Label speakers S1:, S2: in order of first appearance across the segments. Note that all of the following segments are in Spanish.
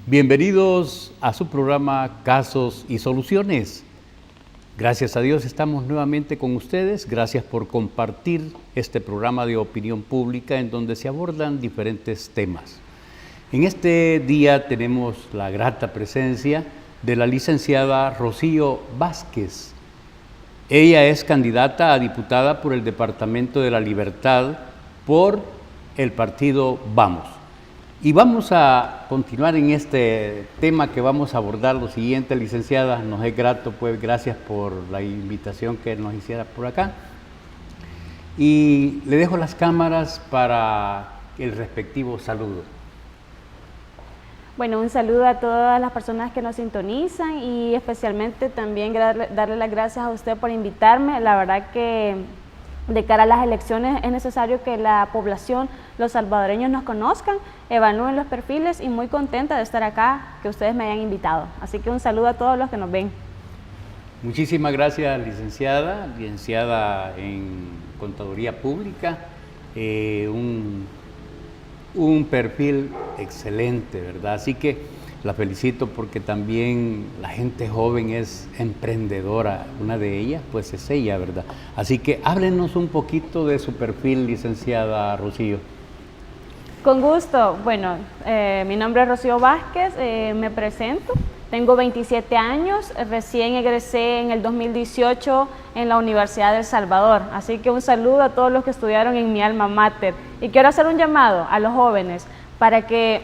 S1: Bienvenidos a su programa Casos y Soluciones. Gracias a Dios estamos nuevamente con ustedes. Gracias por compartir este programa de opinión pública en donde se abordan diferentes temas. En este día tenemos la grata presencia de la licenciada Rocío Vázquez. Ella es candidata a diputada por el Departamento de la Libertad por el partido Vamos. Y vamos a continuar en este tema que vamos a abordar lo siguiente, licenciada. Nos es grato, pues, gracias por la invitación que nos hiciera por acá. Y le dejo las cámaras para el respectivo saludo.
S2: Bueno, un saludo a todas las personas que nos sintonizan y especialmente también darle las gracias a usted por invitarme. La verdad que de cara a las elecciones es necesario que la población, los salvadoreños nos conozcan, evalúen los perfiles y muy contenta de estar acá, que ustedes me hayan invitado. Así que un saludo a todos los que nos ven.
S1: Muchísimas gracias, licenciada en Contaduría Pública, un perfil excelente, ¿verdad? Así que la felicito porque también la gente joven es emprendedora, una de ellas pues es ella, ¿verdad? Así que háblenos un poquito de su perfil, licenciada Rocío.
S2: Con gusto. Bueno, mi nombre es Rocío Vázquez, me presento. Tengo 27 años, recién egresé en el 2018 en la Universidad de El Salvador, así que un saludo a todos los que estudiaron en mi alma mater. Y quiero hacer un llamado a los jóvenes para que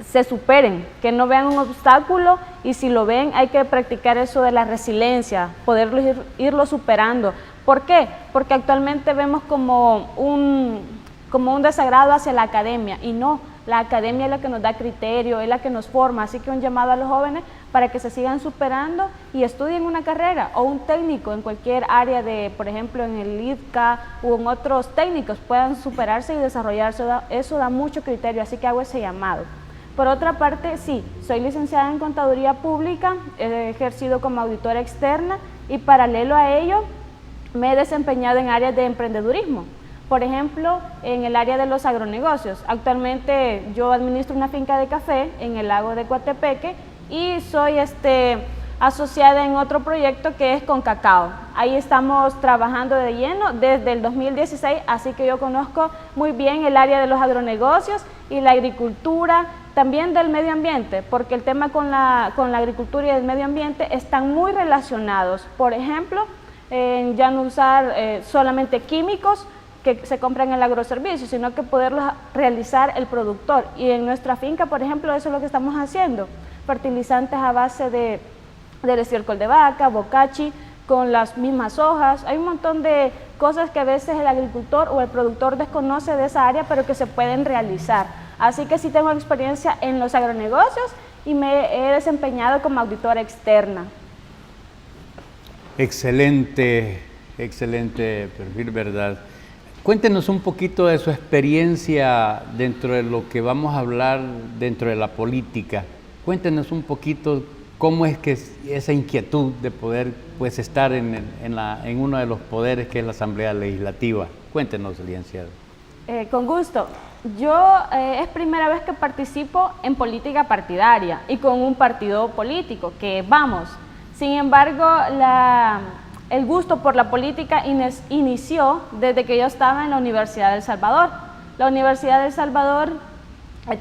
S2: se superen, que no vean un obstáculo y si lo ven hay que practicar eso de la resiliencia, poderlo irlo superando. ¿Por qué? Porque actualmente vemos como un desagrado hacia la academia y no, la academia es la que nos da criterio, es la que nos forma, así que un llamado a los jóvenes para que se sigan superando y estudien una carrera o un técnico en cualquier área de, por ejemplo, en el IDCA o en otros técnicos, puedan superarse y desarrollarse, eso da mucho criterio, así que hago ese llamado. Por otra parte, sí, soy licenciada en Contaduría Pública, he ejercido como auditora externa y paralelo a ello me he desempeñado en áreas de emprendedurismo. Por ejemplo, en el área de los agronegocios. Actualmente yo administro una finca de café en el lago de Coatepeque y soy asociada en otro proyecto que es con cacao. Ahí estamos trabajando de lleno desde el 2016, así que yo conozco muy bien el área de los agronegocios y la agricultura, también del medio ambiente, porque el tema con la agricultura y el medio ambiente están muy relacionados. Por ejemplo, ya no usar solamente químicos que se compran en el agroservicio, sino que poderlos realizar el productor. Y en nuestra finca, por ejemplo, eso es lo que estamos haciendo. Fertilizantes a base de estiércol de vaca, bocachi, con las mismas hojas. Hay un montón de cosas que a veces el agricultor o el productor desconoce de esa área, pero que se pueden realizar. Así que sí tengo experiencia en los agronegocios y me he desempeñado como auditora externa.
S1: Excelente perfil, ¿verdad? Cuéntenos un poquito de su experiencia dentro de lo que vamos a hablar dentro de la política. Cuéntenos un poquito cómo es que esa inquietud de poder pues estar en uno de los poderes que es la Asamblea Legislativa. Cuéntenos, licenciado.
S2: Con gusto. Yo es primera vez que participo en política partidaria y con un partido político, que Vamos. Sin embargo, el gusto por la política inició desde que yo estaba en la Universidad de El Salvador. La Universidad de El Salvador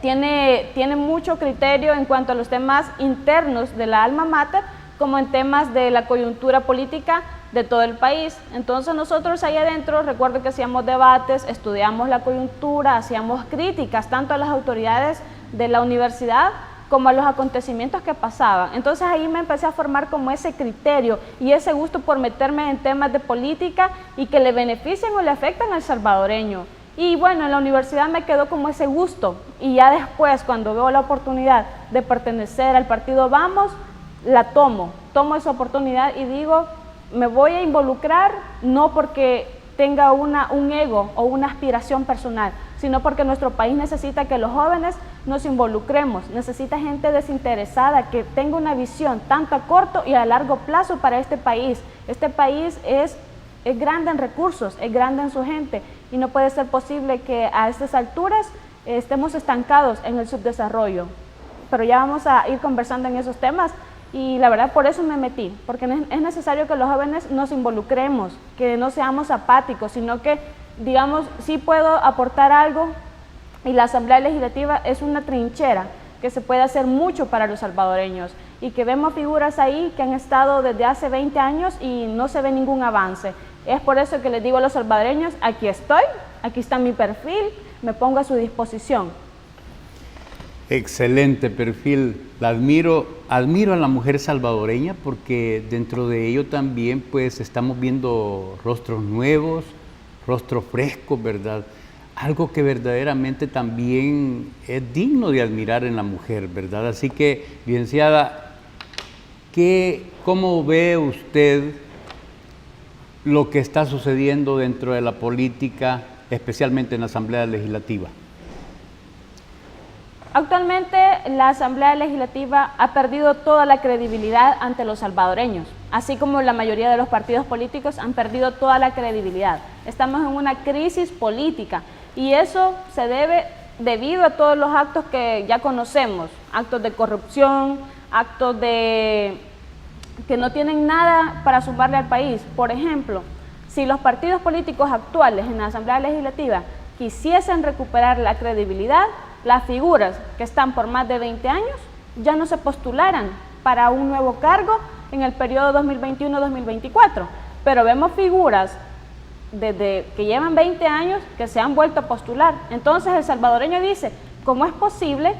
S2: tiene mucho criterio en cuanto a los temas internos de la alma mater, como en temas de la coyuntura política de todo el país. Entonces nosotros ahí adentro, recuerdo que hacíamos debates, estudiamos la coyuntura, hacíamos críticas tanto a las autoridades de la universidad como a los acontecimientos que pasaban. Entonces ahí me empecé a formar como ese criterio y ese gusto por meterme en temas de política y que le beneficien o le afecten al salvadoreño. Y bueno, en la universidad me quedó como ese gusto y ya después, cuando veo la oportunidad de pertenecer al partido Vamos, la tomo esa oportunidad y digo, me voy a involucrar no porque tenga un ego o una aspiración personal, sino porque nuestro país necesita que los jóvenes nos involucremos, necesita gente desinteresada que tenga una visión tanto a corto y a largo plazo para este país. Este país es grande en recursos, es grande en su gente y no puede ser posible que a estas alturas estemos estancados en el subdesarrollo. pero ya vamos a ir conversando en esos temas. Y la verdad por eso me metí, porque es necesario que los jóvenes nos involucremos, que no seamos apáticos, sino que, digamos, sí puedo aportar algo, y la Asamblea Legislativa es una trinchera que se puede hacer mucho para los salvadoreños, y que vemos figuras ahí que han estado desde hace 20 años y no se ve ningún avance. Es por eso que les digo a los salvadoreños, aquí estoy, aquí está mi perfil, me pongo a su disposición.
S1: Excelente perfil, la admiro a la mujer salvadoreña porque dentro de ello también pues estamos viendo rostros nuevos, rostros frescos, ¿verdad? Algo que verdaderamente también es digno de admirar en la mujer, ¿verdad? Así que, licenciada, ¿cómo ve usted lo que está sucediendo dentro de la política, especialmente en la Asamblea Legislativa?
S2: Actualmente la Asamblea Legislativa ha perdido toda la credibilidad ante los salvadoreños, así como la mayoría de los partidos políticos han perdido toda la credibilidad. Estamos en una crisis política y eso se debe debido a todos los actos que ya conocemos, actos de corrupción, actos que no tienen nada para sumarle al país. Por ejemplo, si los partidos políticos actuales en la Asamblea Legislativa quisiesen recuperar la credibilidad, las figuras que están por más de 20 años ya no se postularan para un nuevo cargo en el periodo 2021-2024. Pero vemos figuras desde que llevan 20 años que se han vuelto a postular. Entonces el salvadoreño dice, ¿cómo es posible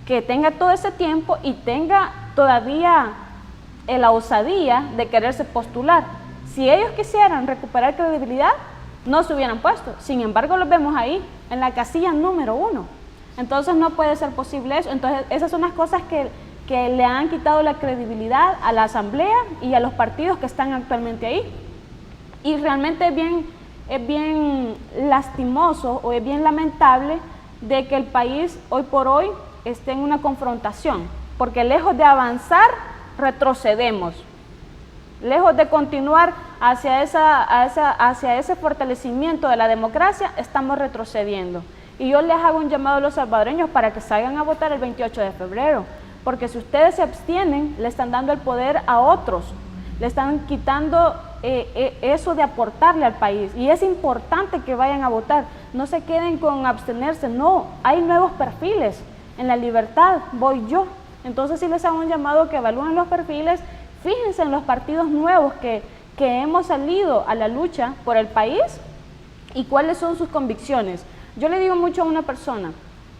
S2: que tenga todo ese tiempo y tenga todavía la osadía de quererse postular? Si ellos quisieran recuperar credibilidad, no se hubieran puesto. Sin embargo, los vemos ahí, en la casilla número 1. Entonces no puede ser posible eso. Entonces esas son las cosas que le han quitado la credibilidad a la Asamblea y a los partidos que están actualmente ahí. Y realmente es bien lastimoso o es bien lamentable de que el país hoy por hoy esté en una confrontación, porque lejos de avanzar, retrocedemos. Lejos de continuar hacia ese fortalecimiento de la democracia, estamos retrocediendo. Y yo les hago un llamado a los salvadoreños para que salgan a votar el 28 de febrero, porque si ustedes se abstienen, le están dando el poder a otros, le están quitando eso de aportarle al país. Y es importante que vayan a votar, no se queden con abstenerse, no, hay nuevos perfiles, en la libertad voy yo. Entonces sí les hago un llamado que evalúen los perfiles, fíjense en los partidos nuevos que hemos salido a la lucha por el país y cuáles son sus convicciones. Yo le digo mucho a una persona,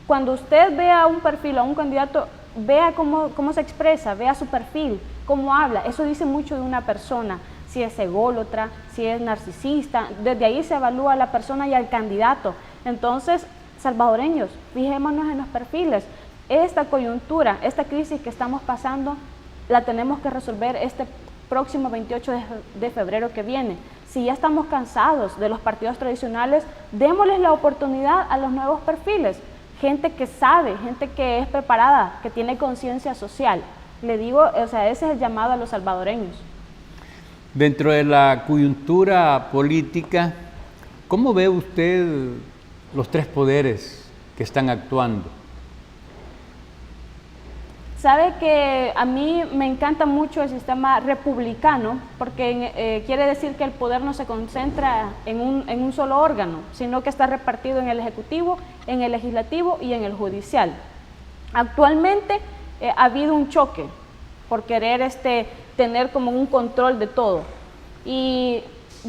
S2: cuando usted vea un perfil, a un candidato, vea cómo se expresa, vea su perfil, cómo habla, eso dice mucho de una persona, si es ególatra, si es narcisista, desde ahí se evalúa a la persona y al candidato. Entonces, salvadoreños, fijémonos en los perfiles. Esta coyuntura, esta crisis que estamos pasando, la tenemos que resolver este próximo 28 de febrero que viene. Si ya estamos cansados de los partidos tradicionales, démosles la oportunidad a los nuevos perfiles. Gente que sabe, gente que es preparada, que tiene conciencia social. Le digo, o sea, ese es el llamado a los salvadoreños.
S1: Dentro de la coyuntura política, ¿cómo ve usted los tres poderes que están actuando?
S2: Sabe que a mí me encanta mucho el sistema republicano porque quiere decir que el poder no se concentra en un solo órgano, sino que está repartido en el Ejecutivo, en el Legislativo y en el Judicial. Actualmente ha habido un choque por querer tener como un control de todo. Y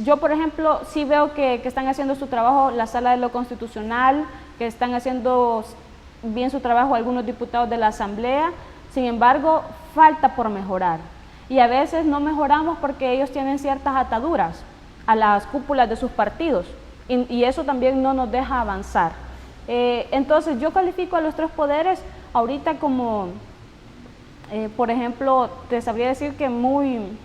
S2: yo, por ejemplo, sí veo que están haciendo su trabajo la Sala de lo Constitucional, que están haciendo bien su trabajo algunos diputados de la Asamblea. Sin embargo, falta por mejorar. Y a veces no mejoramos porque ellos tienen ciertas ataduras a las cúpulas de sus partidos. Y eso también no nos deja avanzar. Entonces, yo califico a los tres poderes ahorita como, por ejemplo, te sabría decir que un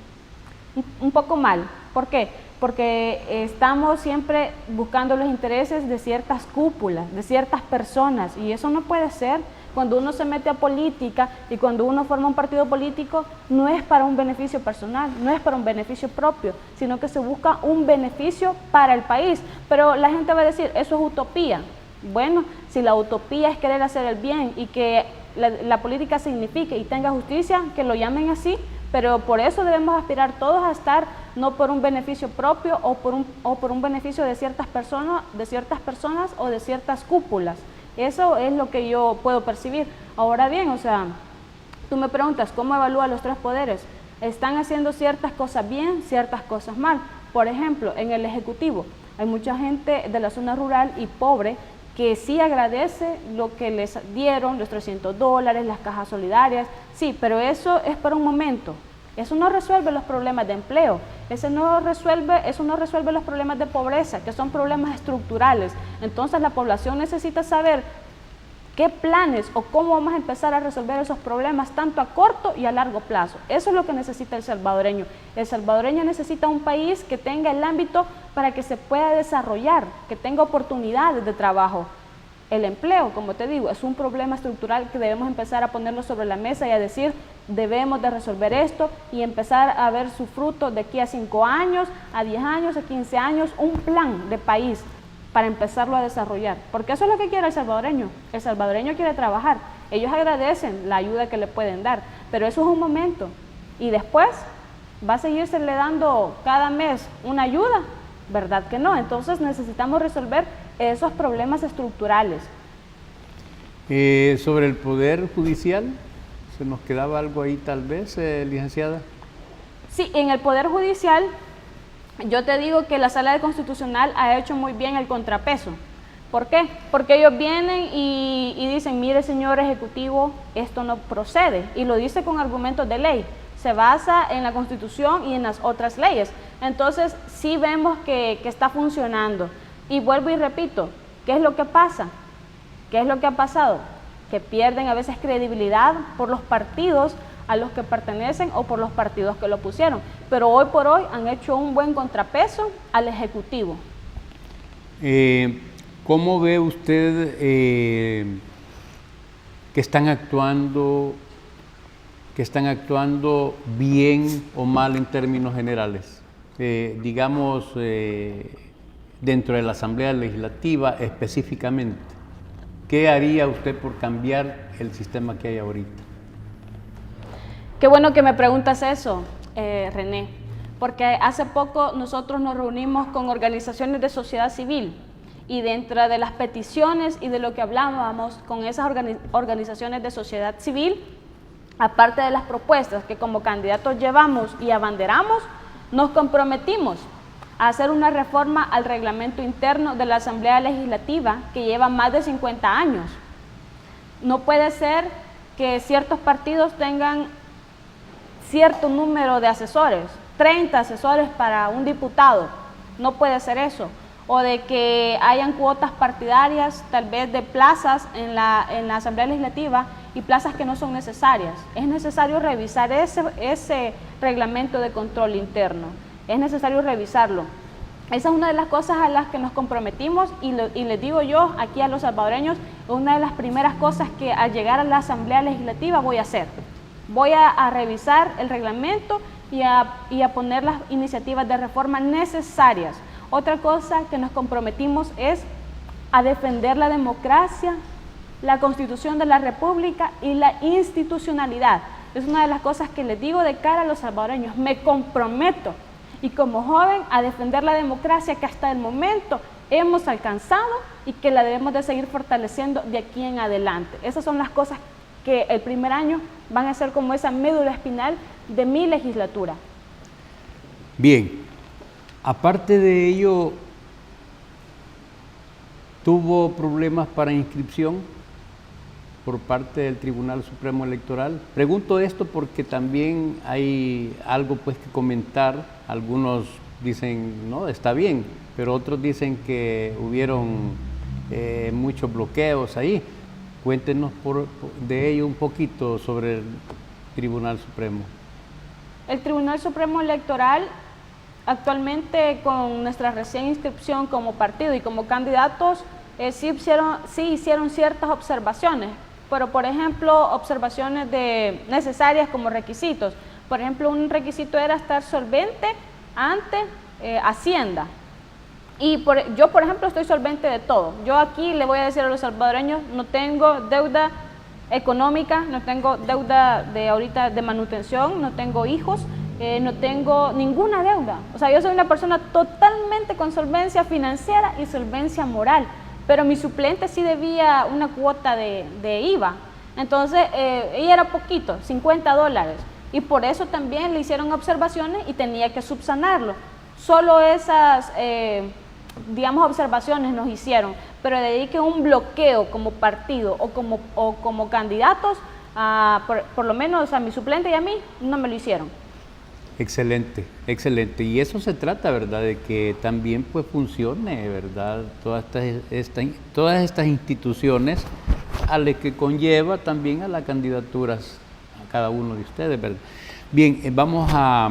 S2: poco mal. ¿Por qué? Porque estamos siempre buscando los intereses de ciertas cúpulas, de ciertas personas. Y eso no puede ser. Cuando uno se mete a política y cuando uno forma un partido político, no es para un beneficio personal, no es para un beneficio propio, sino que se busca un beneficio para el país. Pero la gente va a decir, eso es utopía. Bueno, si la utopía es querer hacer el bien y que la política signifique y tenga justicia, que lo llamen así, pero por eso debemos aspirar todos a estar no por un beneficio propio o por un beneficio de ciertas personas o de ciertas cúpulas. Eso es lo que yo puedo percibir. Ahora bien, o sea, tú me preguntas, ¿cómo evalúa los tres poderes? Están haciendo ciertas cosas bien, ciertas cosas mal. Por ejemplo, en el Ejecutivo hay mucha gente de la zona rural y pobre que sí agradece lo que les dieron, los $300, las cajas solidarias, sí, pero eso es para un momento. Eso no resuelve los problemas de empleo, eso no resuelve los problemas de pobreza, que son problemas estructurales. Entonces la población necesita saber qué planes o cómo vamos a empezar a resolver esos problemas tanto a corto y a largo plazo. Eso es lo que necesita el salvadoreño. El salvadoreño necesita un país que tenga el ámbito para que se pueda desarrollar, que tenga oportunidades de trabajo. El empleo, como te digo, es un problema estructural que debemos empezar a ponerlo sobre la mesa y a decir, debemos de resolver esto y empezar a ver su fruto de aquí a 5 años, a 10 años, a 15 años, un plan de país para empezarlo a desarrollar, porque eso es lo que quiere el salvadoreño quiere trabajar, ellos agradecen la ayuda que le pueden dar, pero eso es un momento, y después va a seguirse le dando cada mes una ayuda, ¿verdad que no? Entonces necesitamos resolver esos problemas estructurales.
S1: Sobre el Poder Judicial, ¿se nos quedaba algo ahí tal vez, licenciada?
S2: Sí, en el Poder Judicial, yo te digo que la Sala Constitucional ha hecho muy bien el contrapeso. ¿Por qué? Porque ellos vienen y dicen, mire señor Ejecutivo, esto no procede, y lo dice con argumentos de ley, se basa en la Constitución y en las otras leyes. Entonces sí vemos que está funcionando. Y vuelvo y repito, ¿qué es lo que pasa? ¿Qué es lo que ha pasado? Que pierden a veces credibilidad por los partidos a los que pertenecen o por los partidos que lo pusieron. Pero hoy por hoy han hecho un buen contrapeso al Ejecutivo.
S1: ¿Cómo ve usted que están actuando bien o mal en términos generales? Digamos, dentro de la Asamblea Legislativa específicamente, ¿qué haría usted por cambiar el sistema que hay ahorita?
S2: Qué bueno que me preguntas eso, René, porque hace poco nosotros nos reunimos con organizaciones de sociedad civil y dentro de las peticiones y de lo que hablábamos con esas organizaciones de sociedad civil, aparte de las propuestas que como candidatos llevamos y abanderamos, nos comprometimos a hacer una reforma al reglamento interno de la Asamblea Legislativa que lleva más de 50 años. No puede ser que ciertos partidos tengan cierto número de asesores, 30 asesores para un diputado, no puede ser eso. O de que hayan cuotas partidarias, tal vez de plazas en la Asamblea Legislativa y plazas que no son necesarias. Es necesario revisar ese reglamento de control interno, es necesario revisarlo. Esa es una de las cosas a las que nos comprometimos y les digo yo aquí a los salvadoreños, una de las primeras cosas que al llegar a la Asamblea Legislativa voy a hacer. Voy a revisar el reglamento y a poner las iniciativas de reforma necesarias. Otra cosa que nos comprometimos es a defender la democracia, la Constitución de la República y la institucionalidad. Es una de las cosas que les digo de cara a los salvadoreños. Me comprometo y como joven a defender la democracia que hasta el momento hemos alcanzado y que la debemos de seguir fortaleciendo de aquí en adelante. Esas son las cosas que el primer año van a ser como esa médula espinal de mi legislatura.
S1: Bien, aparte de ello, ¿tuvo problemas para inscripción por parte del Tribunal Supremo Electoral? Pregunto esto porque también hay algo pues que comentar. Algunos dicen, no, está bien, pero otros dicen que hubieron muchos bloqueos ahí. Cuéntenos de ello un poquito sobre el Tribunal Supremo.
S2: El Tribunal Supremo Electoral actualmente con nuestra recién inscripción como partido y como candidatos sí hicieron ciertas observaciones, pero por ejemplo observaciones necesarias como requisitos. Por ejemplo, un requisito era estar solvente ante Hacienda. Y yo, por ejemplo, estoy solvente de todo. Yo aquí le voy a decir a los salvadoreños, no tengo deuda económica, no tengo deuda de ahorita de manutención, no tengo hijos, no tengo ninguna deuda. O sea, yo soy una persona totalmente con solvencia financiera y solvencia moral, pero mi suplente sí debía una cuota de IVA. Entonces, ella era poquito, $50, y por eso también le hicieron observaciones y tenía que subsanarlo. Solo esas, digamos, observaciones nos hicieron, pero de ahí que un bloqueo como partido o como candidatos, por lo menos a mi suplente y a mí, no me lo hicieron.
S1: Excelente, excelente. Y eso se trata, ¿verdad? De que también pues funcione, ¿verdad? Todas estas instituciones a las que conlleva también a las candidaturas a cada uno de ustedes, ¿verdad? Bien, vamos a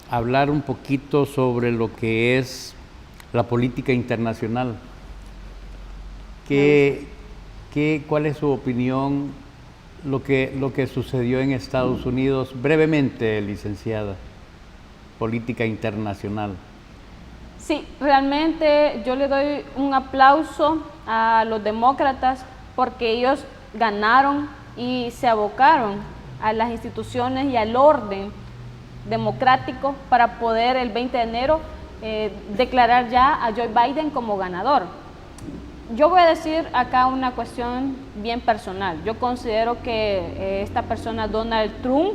S1: hablar un poquito sobre lo que es la política internacional. ¿Cuál es su opinión, lo que sucedió en Estados Unidos? Brevemente, licenciada. Política internacional.
S2: Sí, realmente yo le doy un aplauso a los demócratas porque ellos ganaron y se abocaron a las instituciones y al orden democrático para poder el 20 de enero declarar ya a Joe Biden como ganador. Yo voy a decir acá una cuestión bien personal. Yo considero que esta persona, Donald Trump,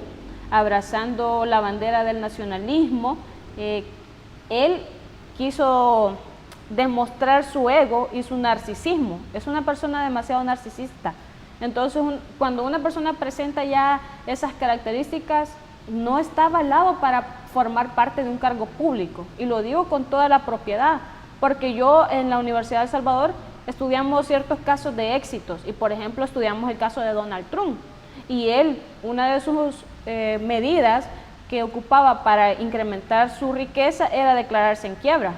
S2: abrazando la bandera del nacionalismo, él quiso demostrar su ego y su narcisismo. Es una persona demasiado narcisista. Entonces, cuando una persona presenta ya esas características, no está avalado para formar parte de un cargo público. Y lo digo con toda la propiedad, porque yo en la Universidad de El Salvador estudiamos ciertos casos de éxitos y, por ejemplo, estudiamos el caso de Donald Trump. Y él, una de sus medidas que ocupaba para incrementar su riqueza era declararse en quiebra.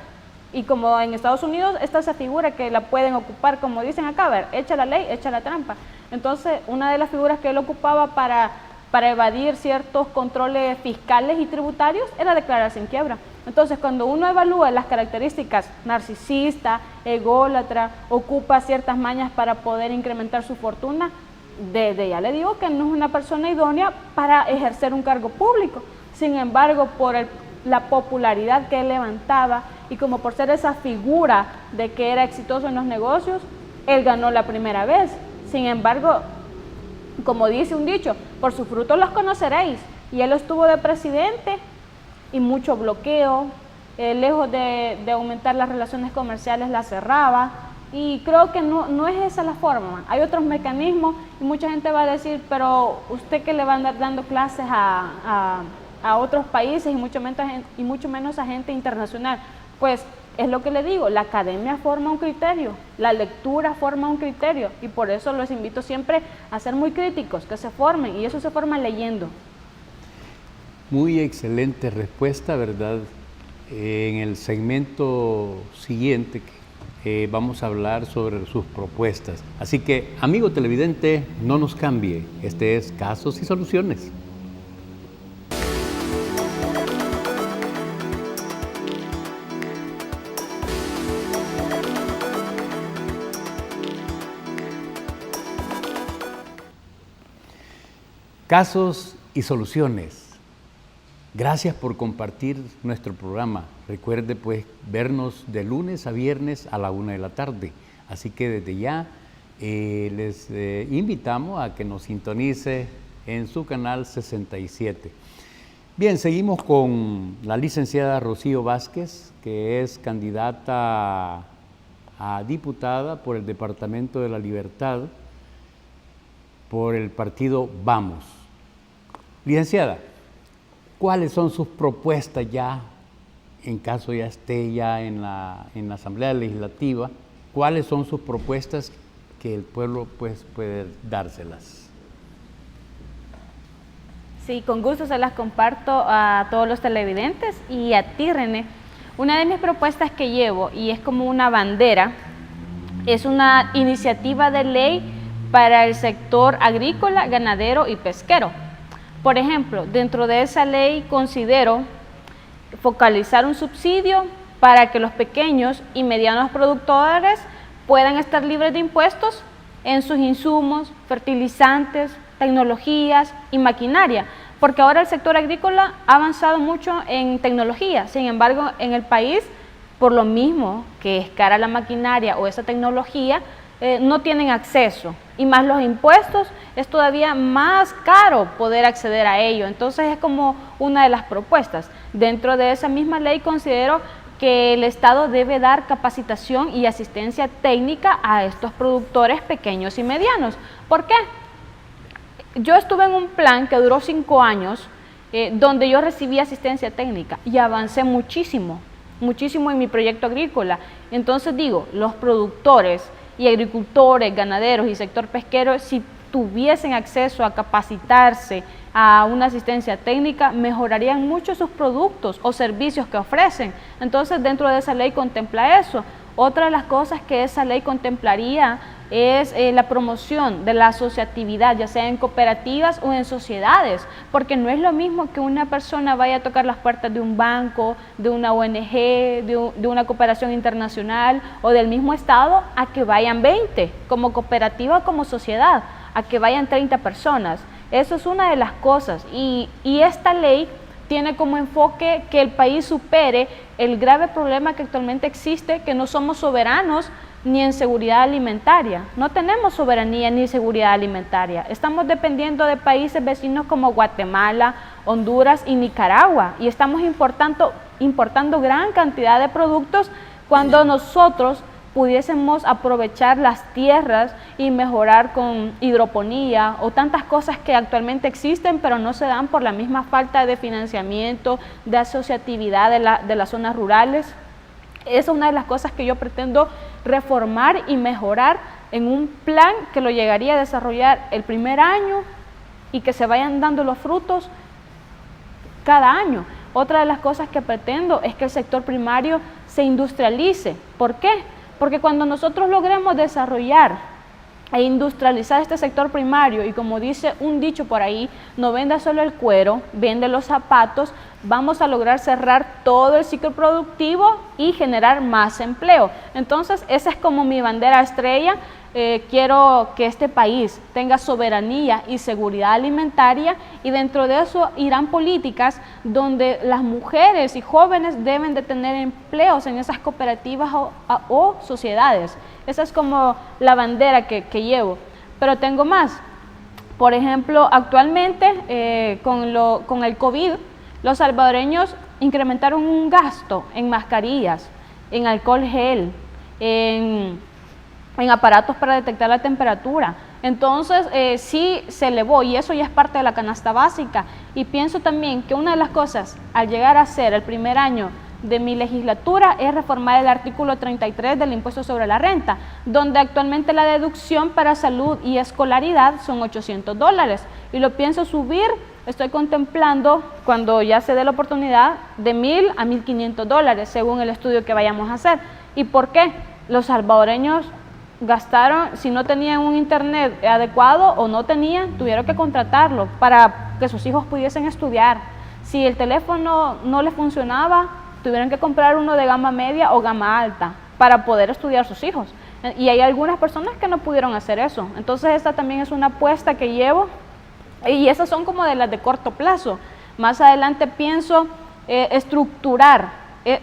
S2: Y como en Estados Unidos está esa figura que la pueden ocupar, como dicen acá, a ver, echa la ley, echa la trampa. Entonces, una de las figuras que él ocupaba para evadir ciertos controles fiscales y tributarios era declararse en quiebra. Entonces, cuando uno evalúa las características narcisista, ególatra, ocupa ciertas mañas para poder incrementar su fortuna, desde ya le digo que no es una persona idónea para ejercer un cargo público. Sin embargo, por la popularidad que él levantaba y como por ser esa figura de que era exitoso en los negocios, él ganó la primera vez. Sin embargo, como dice un dicho, por sus frutos los conoceréis. Y él estuvo de presidente y mucho bloqueo, lejos de aumentar las relaciones comerciales, las cerraba. Y creo que no es esa la forma. Hay otros mecanismos y mucha gente va a decir, pero usted que le va a andar dando clases a otros países y mucho menos a gente internacional. Pues es lo que le digo, la academia forma un criterio, la lectura forma un criterio y por eso los invito siempre a ser muy críticos, que se formen y eso se forma leyendo.
S1: Muy excelente respuesta, ¿verdad? En el segmento siguiente vamos a hablar sobre sus propuestas. Así que, amigo televidente, no nos cambie. Este es Casos y Soluciones. Casos y Soluciones. Gracias por compartir nuestro programa. Recuerde pues vernos de lunes a viernes a la 1 de la tarde. Así que desde ya les invitamos a que nos sintonice en su canal 67. Bien, seguimos con la licenciada Rocío Vázquez, que es candidata a diputada por el Departamento de la Libertad por el partido Vamos. Licenciada, ¿cuáles son sus propuestas ya, en caso ya esté ya en la Asamblea Legislativa? ¿Cuáles son sus propuestas que el pueblo pues puede dárselas?
S2: Sí, con gusto se las comparto a todos los televidentes y a ti, René. Una de mis propuestas que llevo, y es como una bandera, es una iniciativa de ley para el sector agrícola, ganadero y pesquero. Por ejemplo, dentro de esa ley considero focalizar un subsidio para que los pequeños y medianos productores puedan estar libres de impuestos en sus insumos, fertilizantes, tecnologías y maquinaria, porque ahora el sector agrícola ha avanzado mucho en tecnología. Sin embargo, en el país, por lo mismo que es cara la maquinaria o esa tecnología, no tienen acceso, y más los impuestos, es todavía más caro poder acceder a ello. Entonces es como una de las propuestas. Dentro de esa misma ley considero que el Estado debe dar capacitación y asistencia técnica a estos productores pequeños y medianos. ¿Por qué? Yo estuve en un plan que duró 5 años, donde yo recibí asistencia técnica y avancé muchísimo en mi proyecto agrícola. Entonces digo, los productores y agricultores, ganaderos y sector pesquero, si tuviesen acceso a capacitarse a una asistencia técnica, mejorarían mucho sus productos o servicios que ofrecen. Entonces, dentro de esa ley contempla eso. Otra de las cosas que esa ley contemplaría es la promoción de la asociatividad, ya sea en cooperativas o en sociedades, porque no es lo mismo que una persona vaya a tocar las puertas de un banco, de una ONG, de una cooperación internacional o del mismo Estado, a que vayan 20, como cooperativa o como sociedad, a que vayan 30 personas. Eso es una de las cosas, y esta ley tiene como enfoque que el país supere el grave problema que actualmente existe, que no somos soberanos ni en seguridad alimentaria. No tenemos soberanía ni seguridad alimentaria. Estamos dependiendo de países vecinos como Guatemala, Honduras y Nicaragua, y estamos importando gran cantidad de productos cuando nosotros pudiésemos aprovechar las tierras y mejorar con hidroponía o tantas cosas que actualmente existen, pero no se dan por la misma falta de financiamiento, de asociatividad de las zonas rurales. Esa es una de las cosas que yo pretendo reformar y mejorar en un plan que lo llegaría a desarrollar el primer año y que se vayan dando los frutos cada año. Otra de las cosas que pretendo es que el sector primario se industrialice. ¿Por qué? Porque cuando nosotros logremos desarrollar e industrializar este sector primario, y como dice un dicho por ahí, no venda solo el cuero, vende los zapatos, vamos a lograr cerrar todo el ciclo productivo y generar más empleo. Entonces, esa es como mi bandera estrella. Quiero que este país tenga soberanía y seguridad alimentaria, y dentro de eso irán políticas donde las mujeres y jóvenes deben de tener empleos en esas cooperativas o sociedades. Esa es como la bandera que llevo, pero tengo más. Por ejemplo, actualmente con el COVID, los salvadoreños incrementaron un gasto en mascarillas, en alcohol gel, en aparatos para detectar la temperatura. Entonces, sí se elevó, y eso ya es parte de la canasta básica. Y pienso también que una de las cosas, al llegar a ser el primer año de mi legislatura, es reformar el artículo 33 del impuesto sobre la renta, donde actualmente la deducción para salud y escolaridad son $800, y lo pienso subir. Estoy contemplando, cuando ya se dé la oportunidad, de $1,000 a $1,500, según el estudio que vayamos a hacer. ¿Y por qué? Los salvadoreños gastaron, si no tenían un internet adecuado o no tenían, tuvieron que contratarlo para que sus hijos pudiesen estudiar. Si el teléfono no les funcionaba, tuvieron que comprar uno de gama media o gama alta para poder estudiar sus hijos. Y hay algunas personas que no pudieron hacer eso. Entonces, esta también es una apuesta que llevo, y esas son como de las de corto plazo. Más adelante pienso estructurar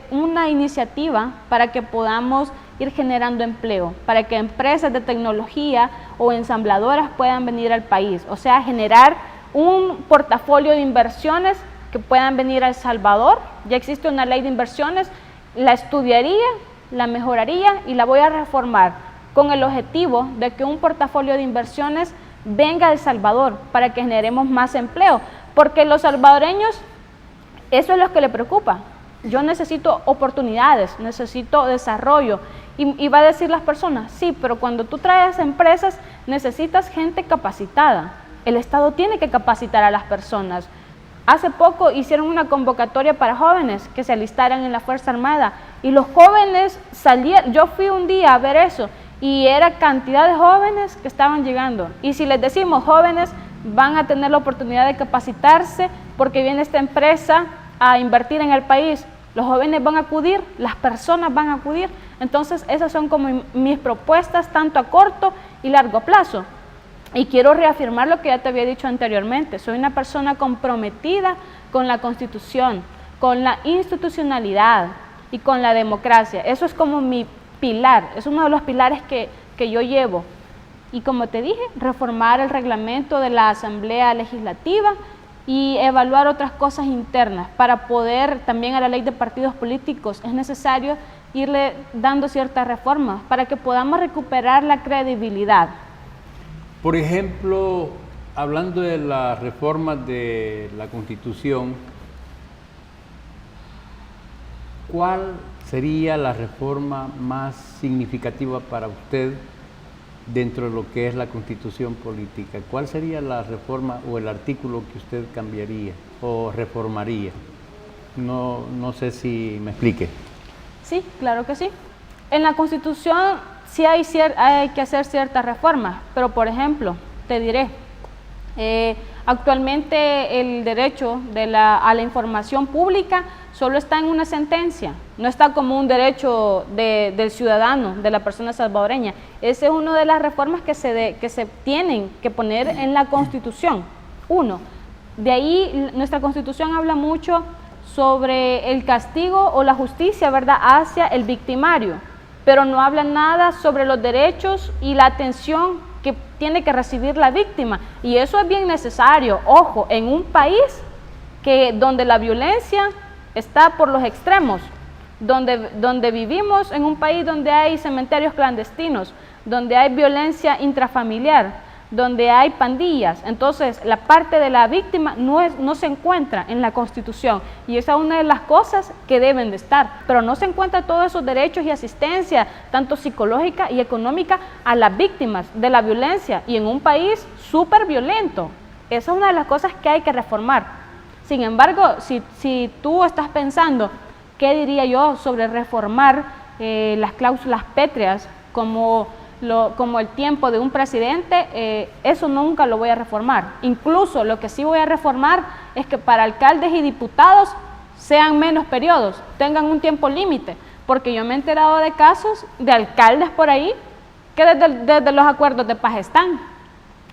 S2: una iniciativa para que podamos ir generando empleo, para que empresas de tecnología o ensambladoras puedan venir al país. O sea, generar un portafolio de inversiones que puedan venir a El Salvador. Ya existe una ley de inversiones, la estudiaría, la mejoraría y la voy a reformar con el objetivo de que un portafolio de inversiones venga a El Salvador para que generemos más empleo, porque los salvadoreños, eso es lo que les preocupa. Yo necesito oportunidades, necesito desarrollo. Y va a decir las personas, sí, pero cuando tú traes empresas necesitas gente capacitada. El Estado tiene que capacitar a las personas. Hace poco hicieron una convocatoria para jóvenes que se alistaran en la Fuerza Armada, y los jóvenes salían. Yo fui un día a ver eso y era cantidad de jóvenes que estaban llegando. Y si les decimos jóvenes van a tener la oportunidad de capacitarse porque viene esta empresa a invertir en el país, los jóvenes van a acudir, las personas van a acudir. Entonces esas son como mis propuestas, tanto a corto y largo plazo. Y quiero reafirmar lo que ya te había dicho anteriormente, soy una persona comprometida con la Constitución, con la institucionalidad y con la democracia. Eso es como mi pilar, es uno de los pilares que yo llevo. Y como te dije, reformar el reglamento de la Asamblea Legislativa y evaluar otras cosas internas. Para poder, también a la ley de partidos políticos, es necesario irle dando ciertas reformas para que podamos recuperar la credibilidad.
S1: Por ejemplo, hablando de las reformas de la Constitución, ¿cuál sería la reforma más significativa para usted dentro de lo que es la Constitución política? ¿Cuál sería la reforma o el artículo que usted cambiaría o reformaría? No sé si me explique.
S2: Sí, claro que sí. En la Constitución sí hay que hacer ciertas reformas, pero por ejemplo, te diré, actualmente el derecho a la información pública solo está en una sentencia, no está como un derecho del ciudadano, de la persona salvadoreña. Esa es una de las reformas que se tienen que poner en la Constitución. Uno, de ahí nuestra Constitución habla mucho sobre el castigo o la justicia, ¿verdad?, hacia el victimario, pero no habla nada sobre los derechos y la atención que tiene que recibir la víctima. Y eso es bien necesario, ojo, en un país donde la violencia está por los extremos, donde vivimos en un país donde hay cementerios clandestinos, donde hay violencia intrafamiliar, donde hay pandillas. Entonces la parte de la víctima no se encuentra en la Constitución, y esa es una de las cosas que deben de estar, pero no se encuentran todos esos derechos y asistencia, tanto psicológica y económica, a las víctimas de la violencia, y en un país súper violento. Esa es una de las cosas que hay que reformar. Sin embargo, si tú estás pensando, ¿qué diría yo sobre reformar las cláusulas pétreas como el tiempo de un presidente? Eso nunca lo voy a reformar. Incluso lo que sí voy a reformar es que para alcaldes y diputados sean menos periodos, tengan un tiempo límite, porque yo me he enterado de casos de alcaldes por ahí que desde los acuerdos de paz están.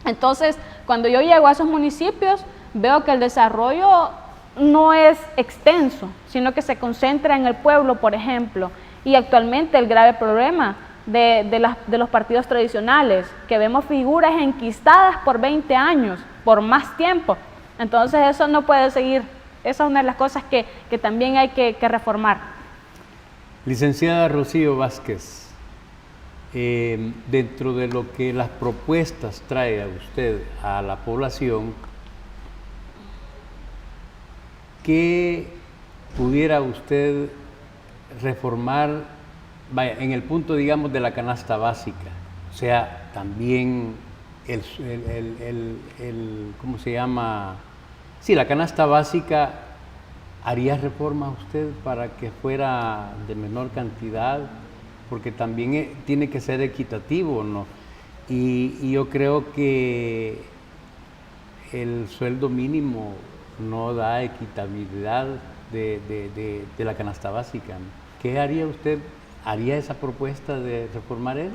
S2: Entonces, cuando yo llego a esos municipios, veo que el desarrollo no es extenso, sino que se concentra en el pueblo, por ejemplo. Y actualmente el grave problema de los partidos tradicionales, que vemos figuras enquistadas por 20 años, por más tiempo. Entonces eso no puede seguir. Esa es una de las cosas que también hay que reformar.
S1: Licenciada Rocío Vázquez, dentro de lo que las propuestas trae a usted a la población, ¿qué pudiera usted reformar, vaya, en el punto, digamos, de la canasta básica? O sea, también ¿cómo se llama? Sí, la canasta básica, ¿haría reforma usted para que fuera de menor cantidad? Porque también tiene que ser equitativo, ¿no? Y yo creo que el sueldo mínimo no da equitabilidad de la canasta básica, ¿no? ¿Qué haría usted? ¿Haría esa propuesta de reformar él?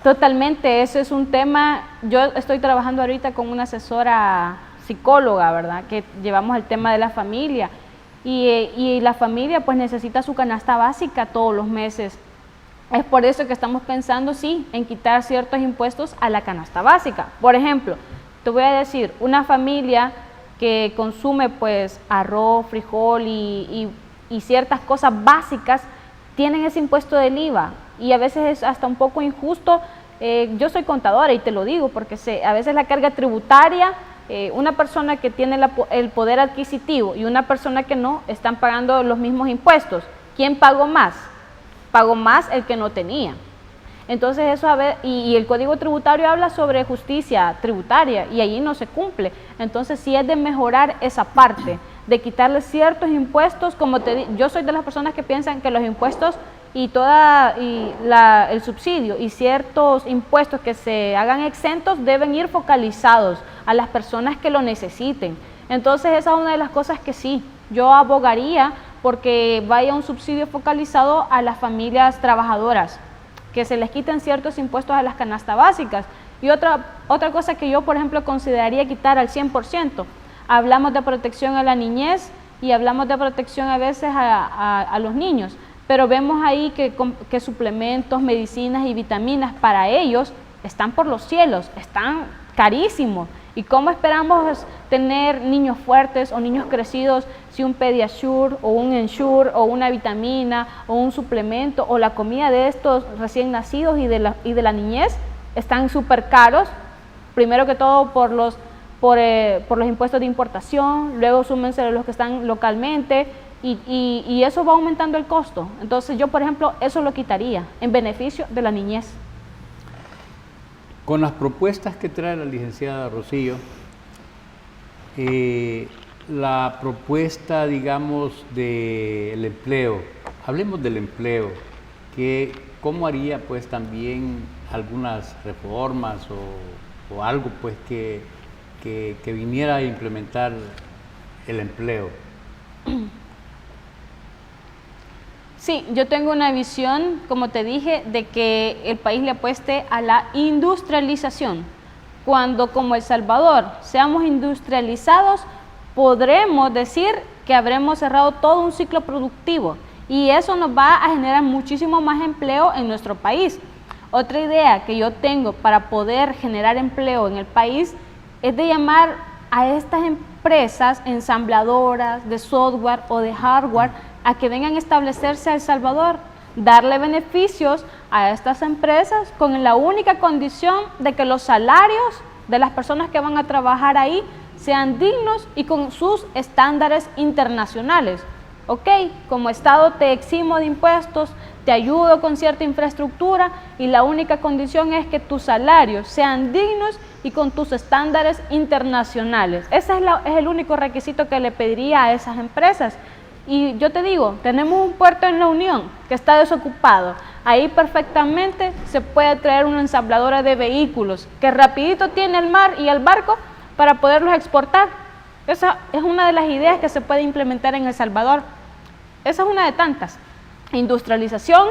S2: Totalmente, ese es un tema. Yo estoy trabajando ahorita con una asesora psicóloga, ¿verdad?, que llevamos el tema de la familia, y la familia pues necesita su canasta básica todos los meses. Es por eso que estamos pensando, sí, en quitar ciertos impuestos a la canasta básica. Por ejemplo, te voy a decir, una familia que consume pues arroz, frijol y ciertas cosas básicas, tienen ese impuesto del IVA, y a veces es hasta un poco injusto. Yo soy contadora y te lo digo porque a veces la carga tributaria, una persona que tiene el poder adquisitivo y una persona que no, están pagando los mismos impuestos. ¿Quién pagó más? Pagó más el que no tenía. Entonces eso, y el Código Tributario habla sobre justicia tributaria, y allí no se cumple. Entonces sí es de mejorar esa parte, de quitarle ciertos impuestos. Yo soy de las personas que piensan que los impuestos el subsidio y ciertos impuestos que se hagan exentos deben ir focalizados a las personas que lo necesiten. Entonces esa es una de las cosas que sí, yo abogaría porque vaya un subsidio focalizado a las familias trabajadoras, que se les quiten ciertos impuestos a las canastas básicas. Y otra cosa que yo, por ejemplo, consideraría quitar al 100%. Hablamos de protección a la niñez y hablamos de protección a veces a los niños, pero vemos ahí que suplementos, medicinas y vitaminas para ellos están por los cielos, están carísimos. ¿Y cómo esperamos tener niños fuertes o niños crecidos si un Pediasure o un Ensure o una vitamina o un suplemento o la comida de estos recién nacidos y de la niñez están súper caros? Primero que todo por los impuestos de importación, luego súmense los que están localmente y eso va aumentando el costo. Entonces yo, por ejemplo, eso lo quitaría en beneficio de la niñez.
S1: Con las propuestas que trae la licenciada Rocío, la propuesta, digamos, del empleo, hablemos del empleo, ¿cómo haría pues también algunas reformas o algo pues que viniera a implementar el empleo?
S2: Sí, yo tengo una visión, como te dije, de que el país le apueste a la industrialización. Cuando como El Salvador seamos industrializados, podremos decir que habremos cerrado todo un ciclo productivo y eso nos va a generar muchísimo más empleo en nuestro país. Otra idea que yo tengo para poder generar empleo en el país es de llamar a estas empresas ensambladoras de software o de hardware a que vengan a establecerse a El Salvador, darle beneficios a estas empresas con la única condición de que los salarios de las personas que van a trabajar ahí sean dignos y con sus estándares internacionales. Ok, como Estado te eximo de impuestos, te ayudo con cierta infraestructura y la única condición es que tus salarios sean dignos y con tus estándares internacionales. Ese es el único requisito que le pediría a esas empresas. Y yo te digo, tenemos un puerto en La Unión que está desocupado. Ahí perfectamente se puede traer una ensambladora de vehículos que rapidito tiene el mar y el barco para poderlos exportar. Esa es una de las ideas que se puede implementar en El Salvador. Esa es una de tantas. Industrialización,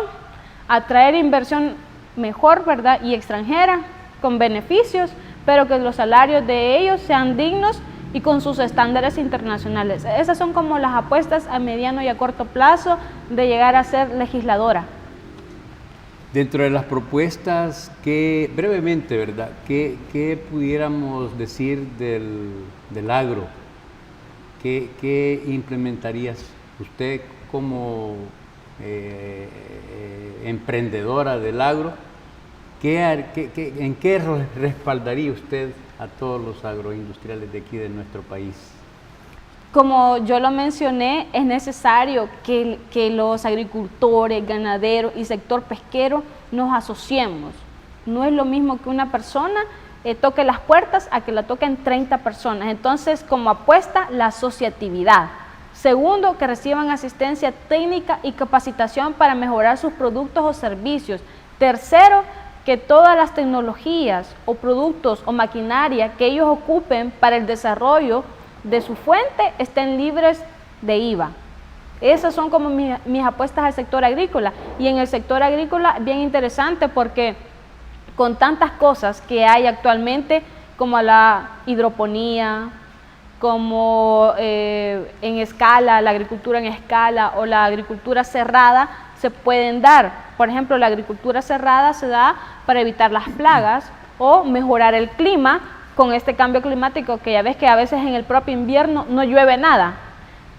S2: atraer inversión mejor, ¿verdad? Y extranjera, con beneficios, pero que los salarios de ellos sean dignos y con sus estándares internacionales. Esas son como las apuestas a mediano y a corto plazo de llegar a ser legisladora.
S1: Dentro de las propuestas, brevemente, ¿verdad? ¿Qué pudiéramos decir del agro? ¿Qué implementarías usted como emprendedora del agro? ¿En qué respaldaría usted a todos los agroindustriales de aquí de nuestro país?
S2: Como yo lo mencioné, es necesario que los agricultores, ganaderos y sector pesquero nos asociemos. No es lo mismo que una persona toque las puertas a que la toquen 30 personas. Entonces, como apuesta, la asociatividad. Segundo, que reciban asistencia técnica y capacitación para mejorar sus productos o servicios. Tercero, que todas las tecnologías o productos o maquinaria que ellos ocupen para el desarrollo de su fuente estén libres de IVA. Esas son como mis apuestas al sector agrícola. Y en el sector agrícola, bien interesante porque con tantas cosas que hay actualmente, como la hidroponía, como en escala, la agricultura en escala o la agricultura cerrada, se pueden dar. Por ejemplo, la agricultura cerrada se da para evitar las plagas o mejorar el clima con este cambio climático que ya ves que a veces en el propio invierno no llueve nada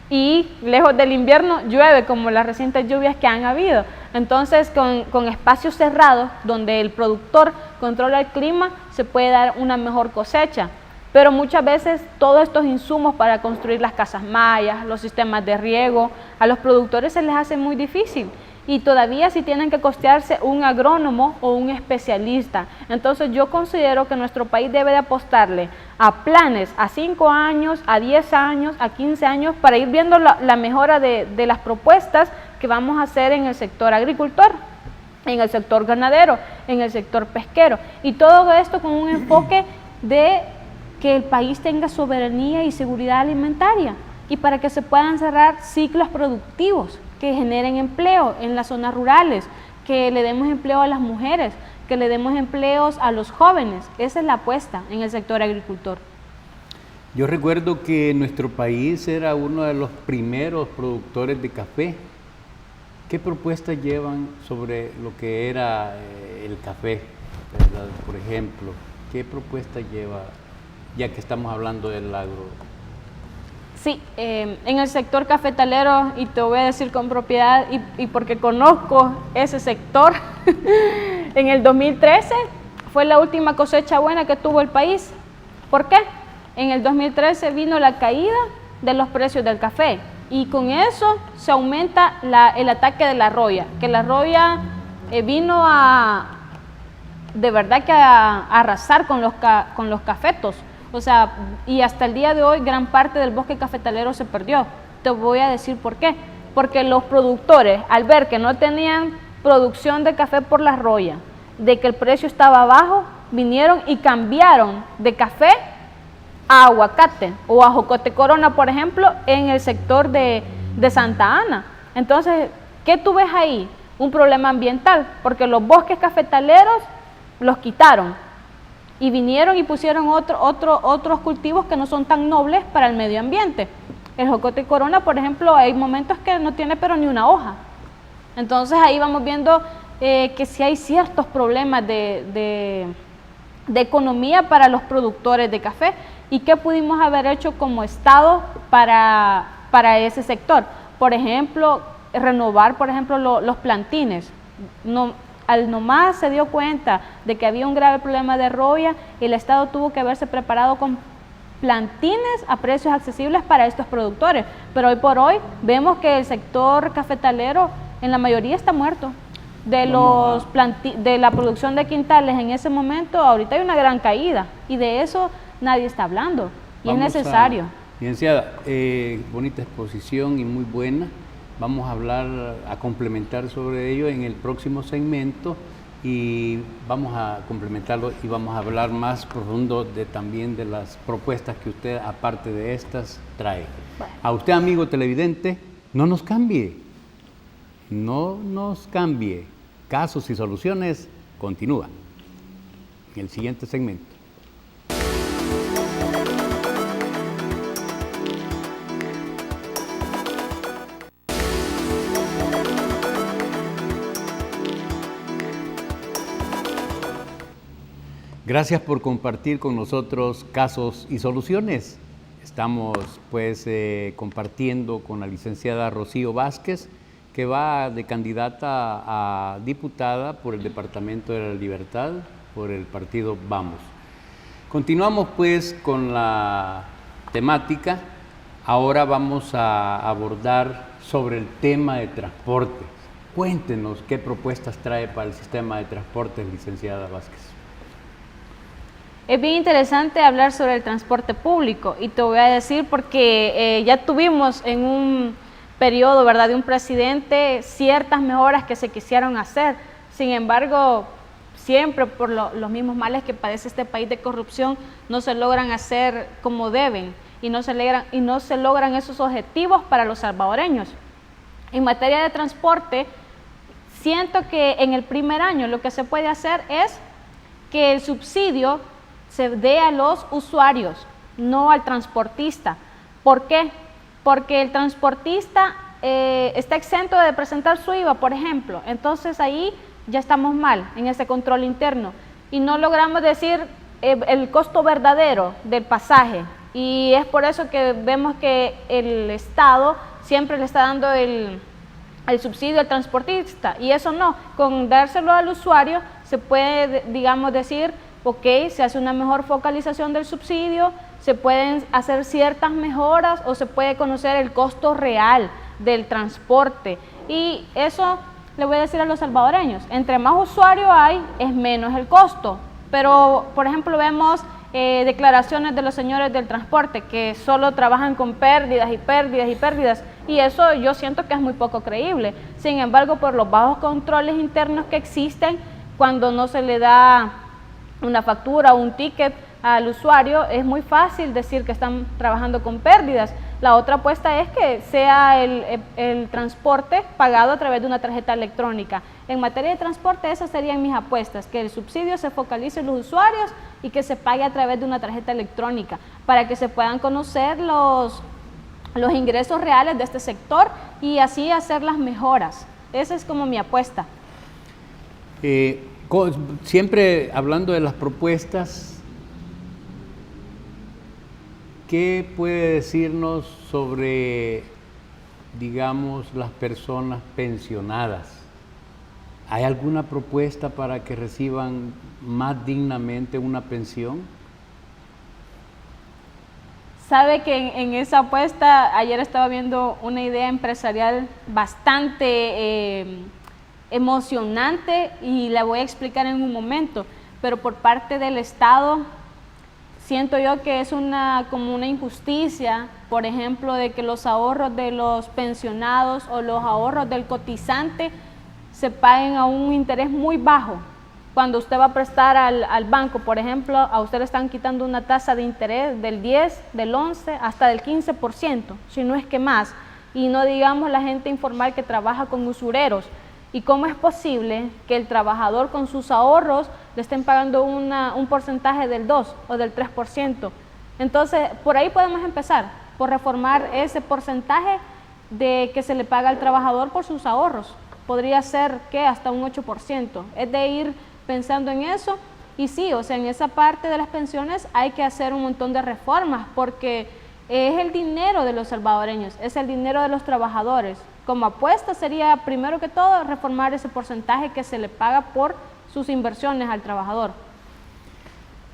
S2: y lejos del invierno llueve como las recientes lluvias que han habido. Entonces con espacios cerrados donde el productor controla el clima se puede dar una mejor cosecha. Pero muchas veces todos estos insumos para construir las casas mayas, los sistemas de riego, a los productores se les hace muy difícil. Y todavía si tienen que costearse un agrónomo o un especialista. Entonces yo considero que nuestro país debe de apostarle a planes a 5 años, a 10 años, a 15 años para ir viendo la mejora de las propuestas que vamos a hacer en el sector agricultor, en el sector ganadero, en el sector pesquero. Y todo esto con un enfoque de que el país tenga soberanía y seguridad alimentaria y para que se puedan cerrar ciclos productivos que generen empleo en las zonas rurales, que le demos empleo a las mujeres, que le demos empleos a los jóvenes. Esa es la apuesta en el sector agricultor.
S1: Yo recuerdo que nuestro país era uno de los primeros productores de café. ¿Qué propuestas llevan sobre lo que era el café, ¿verdad? Por ejemplo, ¿qué propuestas lleva, ya que estamos hablando del agro?
S2: Sí, en el sector cafetalero, y te voy a decir con propiedad, y porque conozco ese sector, en el 2013 fue la última cosecha buena que tuvo el país. ¿Por qué? En el 2013 vino la caída de los precios del café y con eso se aumenta el ataque de la roya, que la roya vino de verdad que a arrasar con los cafetos. O sea, y hasta el día de hoy gran parte del bosque cafetalero se perdió. Te voy a decir por qué. Porque los productores, al ver que no tenían producción de café por la roya, de que el precio estaba bajo, vinieron y cambiaron de café a aguacate o a jocote corona, por ejemplo, en el sector de Santa Ana. Entonces, ¿qué tú ves ahí? Un problema ambiental, porque los bosques cafetaleros los quitaron y vinieron y pusieron otros cultivos que no son tan nobles para el medio ambiente. El jocote corona, por ejemplo, hay momentos que no tiene pero ni una hoja. Entonces ahí vamos viendo que sí hay ciertos problemas de economía para los productores de café. ¿Y qué pudimos haber hecho como Estado para ese sector? Por ejemplo, renovar, por ejemplo, los plantines. Al nomás se dio cuenta de que había un grave problema de roya, el Estado tuvo que haberse preparado con plantines a precios accesibles para estos productores. Pero hoy por hoy vemos que el sector cafetalero en la mayoría está muerto. De la producción de quintales en ese momento, ahorita hay una gran caída y de eso nadie está hablando y es necesario.
S1: Licenciada, bonita exposición y muy buena. Vamos a hablar, a complementar sobre ello en el próximo segmento y vamos a complementarlo y vamos a hablar más profundo también de las propuestas que usted, aparte de estas, trae. Bueno. A usted, amigo televidente, no nos cambie. No nos cambie. Casos y soluciones continúa en el siguiente segmento. Gracias por compartir con nosotros casos y soluciones. Estamos pues compartiendo con la licenciada Rocío Vázquez, que va de candidata a diputada por el Departamento de la Libertad, por el partido Vamos. Continuamos pues con la temática. Ahora vamos a abordar sobre el tema de transporte. Cuéntenos qué propuestas trae para el sistema de transporte, licenciada Vázquez.
S2: Es bien interesante hablar sobre el transporte público y te voy a decir porque ya tuvimos en un periodo, ¿verdad?, de un presidente ciertas mejoras que se quisieron hacer. Sin embargo, siempre por los mismos males que padece este país de corrupción, no se logran hacer como deben y no se logran esos objetivos para los salvadoreños. En materia de transporte, siento que en el primer año lo que se puede hacer es que el subsidio se dé a los usuarios, no al transportista. ¿Por qué? Porque el transportista está exento de presentar su IVA, por ejemplo. Entonces ahí ya estamos mal en ese control interno y no logramos decir el costo verdadero del pasaje. Y es por eso que vemos que el Estado siempre le está dando el subsidio al transportista y eso no, con dárselo al usuario se puede, digamos, decir, ok, se hace una mejor focalización del subsidio, se pueden hacer ciertas mejoras o se puede conocer el costo real del transporte. Y eso le voy a decir a los salvadoreños, entre más usuarios hay, es menos el costo. Pero, por ejemplo, vemos declaraciones de los señores del transporte que solo trabajan con pérdidas y pérdidas y pérdidas. Y eso yo siento que es muy poco creíble. Sin embargo, por los bajos controles internos que existen, cuando no se le da una factura o un ticket al usuario, es muy fácil decir que están trabajando con pérdidas. La otra apuesta es que sea el transporte pagado a través de una tarjeta electrónica. En materia de transporte, esas serían mis apuestas, que el subsidio se focalice en los usuarios y que se pague a través de una tarjeta electrónica para que se puedan conocer los ingresos reales de este sector y así hacer las mejoras. Esa es como mi apuesta.
S1: Siempre hablando de las propuestas, ¿qué puede decirnos sobre, digamos, las personas pensionadas? ¿Hay alguna propuesta para que reciban más dignamente una pensión?
S2: Sabe que en esa apuesta, ayer estaba viendo una idea empresarial bastante emocionante y la voy a explicar en un momento, pero por parte del Estado siento yo que es como una injusticia, por ejemplo, de que los ahorros de los pensionados o los ahorros del cotizante se paguen a un interés muy bajo. Cuando usted va a prestar al banco, por ejemplo, a usted le están quitando una tasa de interés del 10, del 11, hasta del 15%, si no es que más. Y no digamos la gente informal que trabaja con usureros. ¿Y cómo es posible que el trabajador con sus ahorros le estén pagando un porcentaje del 2 o del 3%? Entonces, por ahí podemos empezar, por reformar ese porcentaje de que se le paga al trabajador por sus ahorros. Podría ser que hasta un 8%. Es de ir pensando en eso. Y sí, o sea, en esa parte de las pensiones hay que hacer un montón de reformas porque es el dinero de los salvadoreños, es el dinero de los trabajadores. Como apuesta sería, primero que todo, reformar ese porcentaje que se le paga por sus inversiones al trabajador.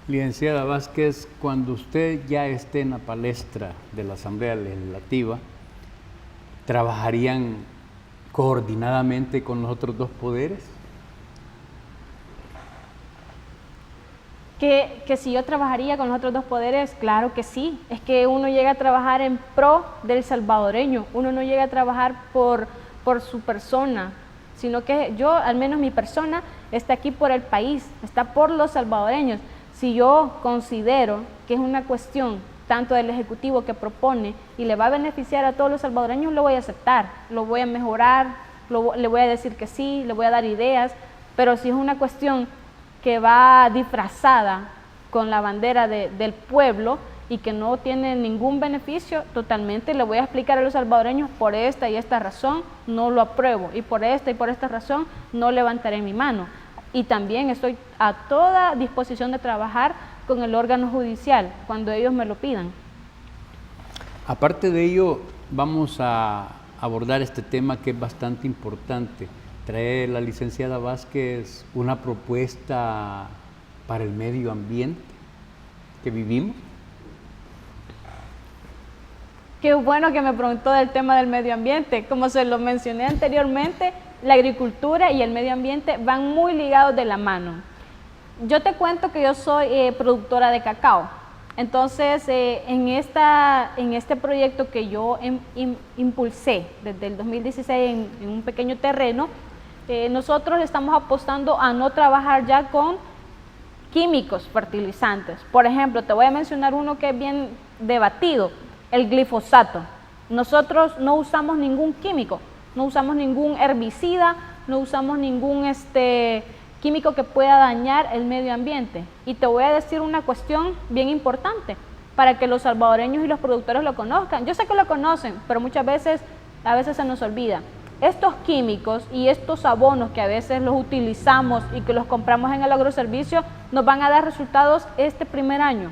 S1: Licenciada Vázquez, cuando usted ya esté en la palestra de la Asamblea Legislativa, ¿trabajarían coordinadamente con los otros dos poderes?
S2: Que si yo trabajaría con los otros dos poderes, claro que sí. Es que uno llega a trabajar en pro del salvadoreño, uno no llega a trabajar por su persona, sino que yo, al menos mi persona, está aquí por el país, está por los salvadoreños. Si yo considero que es una cuestión tanto del Ejecutivo que propone y le va a beneficiar a todos los salvadoreños, lo voy a aceptar, lo voy a mejorar, le voy a decir que sí, le voy a dar ideas, pero si es una cuestión que va disfrazada con la bandera del pueblo y que no tiene ningún beneficio, totalmente le voy a explicar a los salvadoreños por esta y esta razón no lo apruebo y por esta razón no levantaré mi mano. Y también estoy a toda disposición de trabajar con el órgano judicial cuando ellos me lo pidan.
S1: Aparte de ello, vamos a abordar este tema que es bastante importante. Trae la licenciada Vázquez una propuesta para el medio ambiente que vivimos.
S2: Qué bueno que me preguntó del tema del medio ambiente. Como se lo mencioné anteriormente, la agricultura y el medio ambiente van muy ligados de la mano. Yo te cuento que yo soy productora de cacao. Entonces, en este proyecto que yo impulsé desde el 2016 en un pequeño terreno, nosotros estamos apostando a no trabajar ya con químicos fertilizantes. Por ejemplo, te voy a mencionar uno que es bien debatido, el glifosato. Nosotros no usamos ningún químico, no usamos ningún herbicida, no usamos ningún químico que pueda dañar el medio ambiente. Y te voy a decir una cuestión bien importante para que los salvadoreños y los productores lo conozcan. Yo sé que lo conocen, pero muchas veces, se nos olvida. Estos químicos y estos abonos que a veces los utilizamos y que los compramos en el agroservicio nos van a dar resultados este primer año,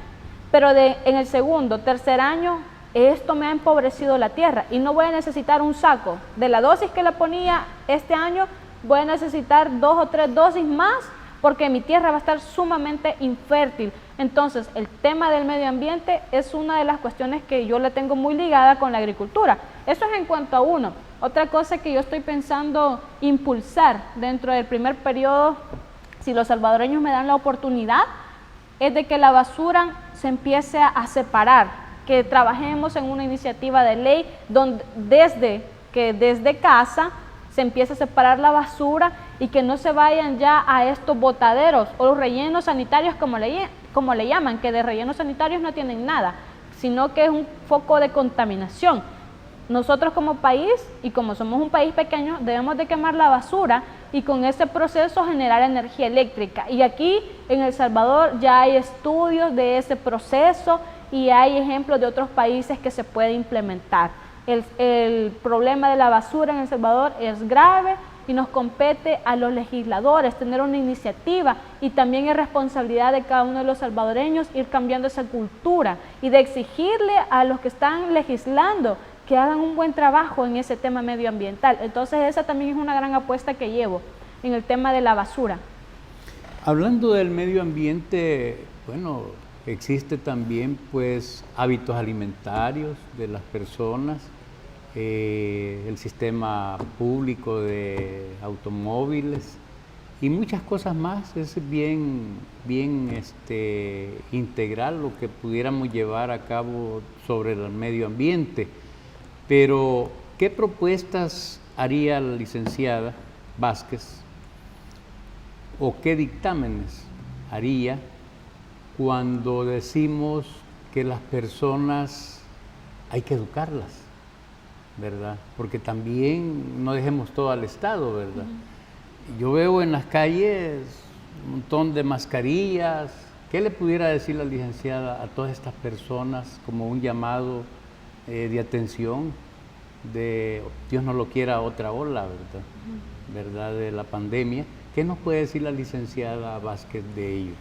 S2: pero en el segundo, tercer año, esto me ha empobrecido la tierra y no voy a necesitar un saco de la dosis que le ponía este año, voy a necesitar 2 o 3 dosis más porque mi tierra va a estar sumamente infértil. Entonces, el tema del medio ambiente es una de las cuestiones que yo le tengo muy ligada con la agricultura. Eso es en cuanto a uno. Otra cosa que yo estoy pensando impulsar dentro del primer periodo, si los salvadoreños me dan la oportunidad, es de que la basura se empiece a separar, que trabajemos en una iniciativa de ley donde desde casa se empiece a separar la basura y que no se vayan ya a estos botaderos o los rellenos sanitarios como le llaman, que de rellenos sanitarios no tienen nada. sino que es un foco de contaminación. Nosotros como país, y como somos un país pequeño, debemos de quemar la basura y con ese proceso generar energía eléctrica. Y aquí en El Salvador ya hay estudios de ese proceso y hay ejemplos de otros países que se puede implementar. El problema de la basura en El Salvador es grave y nos compete a los legisladores tener una iniciativa, y también es responsabilidad de cada uno de los salvadoreños ir cambiando esa cultura y de exigirle a los que están legislando que hagan un buen trabajo en ese tema medioambiental. Entonces esa también es una gran apuesta que llevo en el tema de la basura.
S1: Hablando del medio ambiente, bueno, existe también pues hábitos alimentarios de las personas, el sistema público de automóviles y muchas cosas más. Es bien integral lo que pudiéramos llevar a cabo sobre el medio ambiente. Pero, ¿qué propuestas haría la licenciada Vázquez o qué dictámenes haría cuando decimos que las personas hay que educarlas, ¿verdad? Porque también no dejemos todo al Estado, ¿verdad? Yo veo en las calles un montón de mascarillas. ¿Qué le pudiera decir la licenciada a todas estas personas como un llamado de atención, de Dios no lo quiera otra ola, ¿verdad? De la pandemia? ¿Qué nos puede decir la licenciada Vázquez de ello?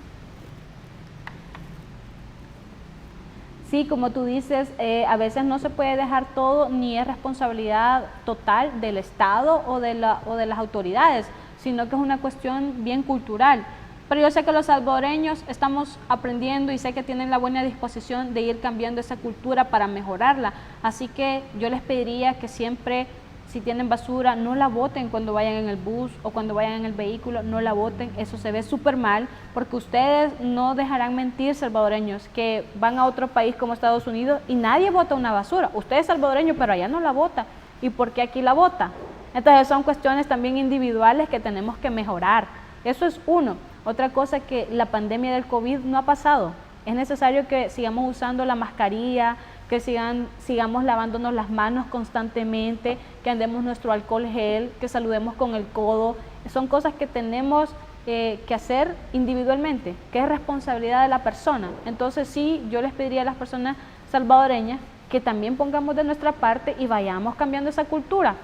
S2: Sí, como tú dices, a veces no se puede dejar todo, ni es responsabilidad total del Estado o de las autoridades, sino que es una cuestión bien cultural. Pero yo sé que los salvadoreños estamos aprendiendo y sé que tienen la buena disposición de ir cambiando esa cultura para mejorarla. Así que yo les pediría que siempre, si tienen basura, no la boten cuando vayan en el bus o cuando vayan en el vehículo, no la boten. Eso se ve súper mal, porque ustedes no dejarán mentir, salvadoreños, que van a otro país como Estados Unidos y nadie bota una basura. Usted es salvadoreño, pero allá no la bota. ¿Y por qué aquí la bota? Entonces son cuestiones también individuales que tenemos que mejorar. Eso es uno. Otra cosa, que la pandemia del COVID no ha pasado. Es necesario que sigamos usando la mascarilla, que sigamos lavándonos las manos constantemente, que andemos nuestro alcohol gel, que saludemos con el codo. Son cosas que tenemos que hacer individualmente, que es responsabilidad de la persona. Entonces sí, yo les pediría a las personas salvadoreñas que también pongamos de nuestra parte y vayamos cambiando esa cultura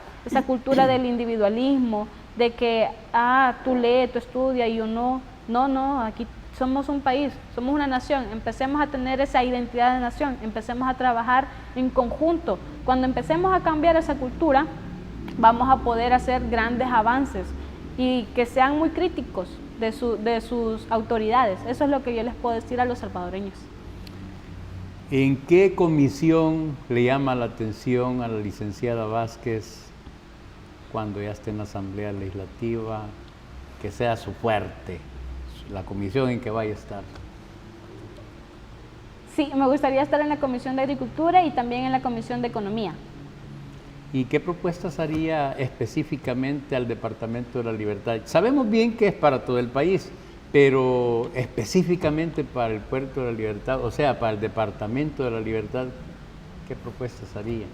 S2: del individualismo, de que, tú lees, tú estudias y yo no. No, aquí somos un país, somos una nación. Empecemos a tener esa identidad de nación, empecemos a trabajar en conjunto. Cuando empecemos a cambiar esa cultura, vamos a poder hacer grandes avances y que sean muy críticos de sus autoridades. Eso es lo que yo les puedo decir a los salvadoreños.
S1: ¿En qué comisión le llama la atención a la licenciada Vázquez cuando ya esté en la Asamblea Legislativa, que sea su fuerte, la comisión en que vaya a estar?
S2: Sí, me gustaría estar en la Comisión de Agricultura y también en la Comisión de Economía.
S1: ¿Y qué propuestas haría específicamente al Departamento de la Libertad? Sabemos bien que es para todo el país, pero específicamente para el Puerto de la Libertad, o sea, para el Departamento de la Libertad, ¿qué propuestas haría?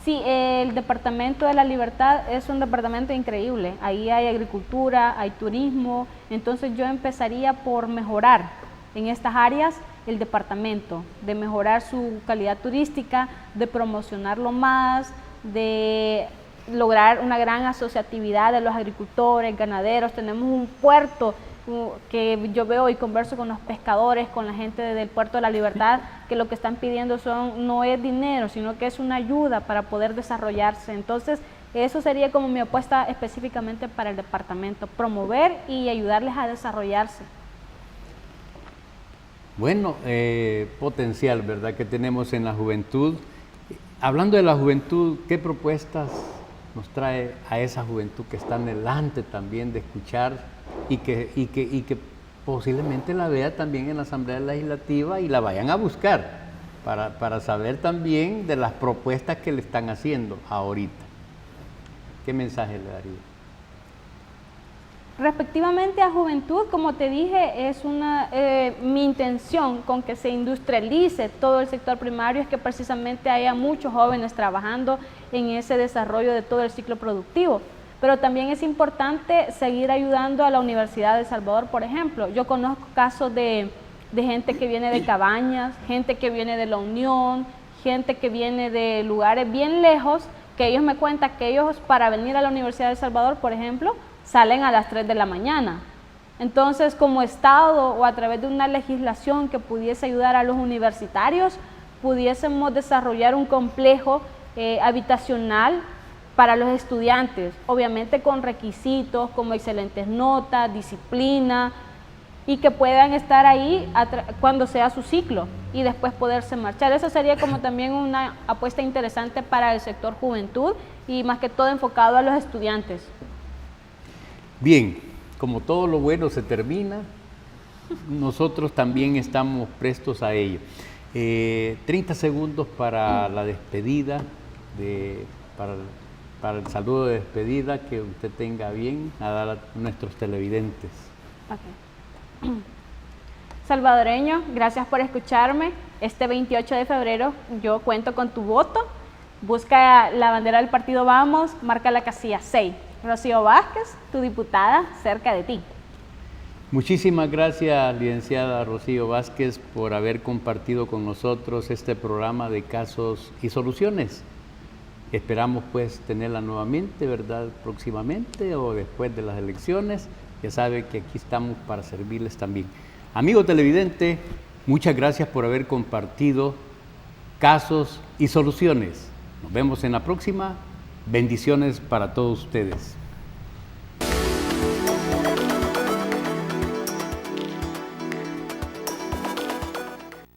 S2: Sí, el Departamento de la Libertad es un departamento increíble. Ahí hay agricultura, hay turismo. Entonces yo empezaría por mejorar en estas áreas el departamento, de mejorar su calidad turística, de promocionarlo más, de lograr una gran asociatividad de los agricultores, ganaderos. Tenemos un puerto que yo veo y converso con los pescadores, con la gente del Puerto de la Libertad, que lo que están pidiendo no es dinero, sino que es una ayuda para poder desarrollarse. Entonces, eso sería como mi apuesta específicamente para el departamento, promover y ayudarles a desarrollarse.
S1: Bueno, potencial, ¿verdad?, que tenemos en la juventud. Hablando de la juventud, ¿qué propuestas nos trae a esa juventud que está delante también de escuchar y que posiblemente la vea también en la Asamblea Legislativa y la vayan a buscar para saber también de las propuestas que le están haciendo ahorita? ¿Qué mensaje le daría?
S2: Respectivamente a juventud, como te dije, es mi intención con que se industrialice todo el sector primario es que precisamente haya muchos jóvenes trabajando en ese desarrollo de todo el ciclo productivo. Pero también es importante seguir ayudando a la Universidad de El Salvador, por ejemplo. Yo conozco casos de gente que viene de Cabañas, gente que viene de La Unión, gente que viene de lugares bien lejos, que ellos me cuentan que ellos para venir a la Universidad de El Salvador, por ejemplo, salen a las 3 de la mañana. Entonces, como Estado o a través de una legislación que pudiese ayudar a los universitarios, pudiésemos desarrollar un complejo habitacional para los estudiantes, obviamente con requisitos como excelentes notas, disciplina, y que puedan estar ahí cuando sea su ciclo y después poderse marchar. Eso sería como también una apuesta interesante para el sector juventud y más que todo enfocado a los estudiantes.
S1: Bien, como todo lo bueno se termina, nosotros también estamos prestos a ello. 30 segundos para la despedida, para el saludo de despedida que usted tenga bien a dar a nuestros televidentes.
S2: Okay. Salvadoreño, gracias por escucharme. Este 28 de febrero yo cuento con tu voto. Busca la bandera del partido Vamos, marca la casilla 6. Rocío Vázquez, tu diputada, cerca de ti.
S1: Muchísimas gracias, licenciada Rocío Vázquez, por haber compartido con nosotros este programa de Casos y Soluciones. Esperamos pues tenerla nuevamente, ¿verdad? Próximamente o después de las elecciones. Ya sabe que aquí estamos para servirles también. Amigo televidente, muchas gracias por haber compartido Casos y Soluciones. Nos vemos en la próxima. Bendiciones para todos ustedes.